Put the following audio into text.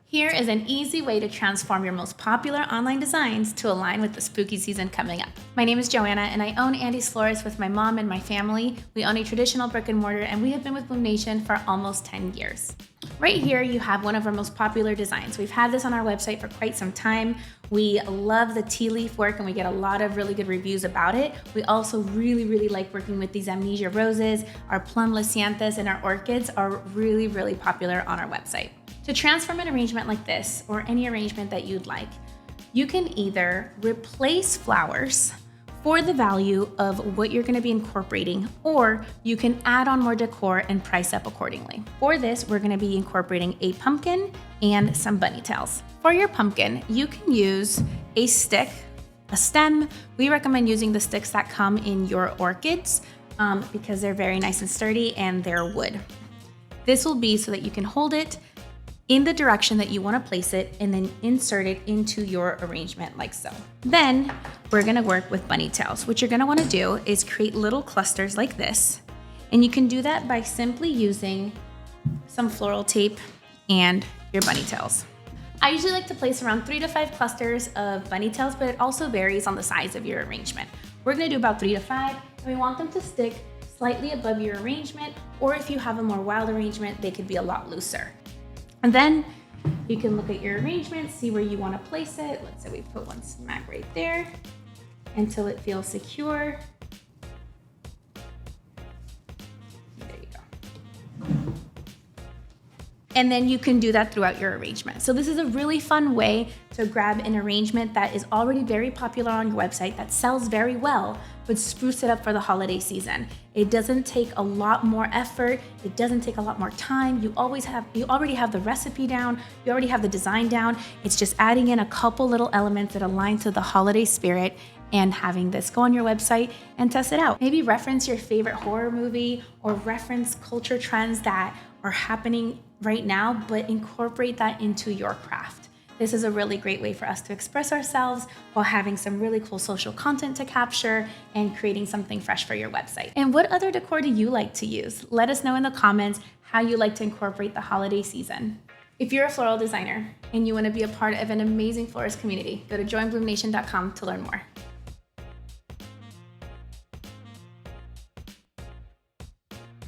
Here is an easy way to transform your most popular online designs to align with the spooky season coming up. My name is Joanna and I own Andy's Florist with my mom and my family. We own a traditional brick and mortar and we have been with BloomNation for almost 10 years. Right here you have one of our most popular designs. We've had this on our website for quite some time. We love the tea leaf work and we get a lot of really good reviews about it. We also really like working with these amnesia roses. Our plum lisianthus and our orchids are really popular on our website. To transform an arrangement like this, or any arrangement that you'd like, you can either replace flowers for the value of what you're going to be incorporating, or you can add on more decor and price up accordingly. For this, we're going to be incorporating a pumpkin and some bunny tails. For your pumpkin, you can use a stick, a stem. We recommend using the sticks that come in your orchids because they're very nice and sturdy and they're wood. This will be so that you can hold it in the direction that you want to place it and then insert it into your arrangement like so. Then we're going to work with bunny tails. What you're going to want to do is create little clusters like this. And you can do that by simply using some floral tape and your bunny tails. I usually like to place around 3 to 5 clusters of bunny tails, but it also varies on the size of your arrangement. We're going to do about 3 to 5, and we want them to stick slightly above your arrangement, or if you have a more wild arrangement, they could be a lot looser. And then you can look at your arrangement, see where you want to place it. Let's say we put one smack right there until it feels secure. There you go. And then you can do that throughout your arrangement. So this is a really fun way to grab an arrangement that is already very popular on your website, that sells very well, but spruce it up for the holiday season. It doesn't take a lot more effort. It doesn't take a lot more time. You already have the recipe down. You already have the design down. It's just adding in a couple little elements that align to the holiday spirit and having this go on your website and test it out. Maybe reference your favorite horror movie or reference culture trends that are happening right now, but incorporate that into your craft. This is a really great way for us to express ourselves while having some really cool social content to capture and creating something fresh for your website. And what other decor do you like to use? Let us know in the comments how you like to incorporate the holiday season. If you're a floral designer and you want to be a part of an amazing florist community, go to joinbloomnation.com to learn more.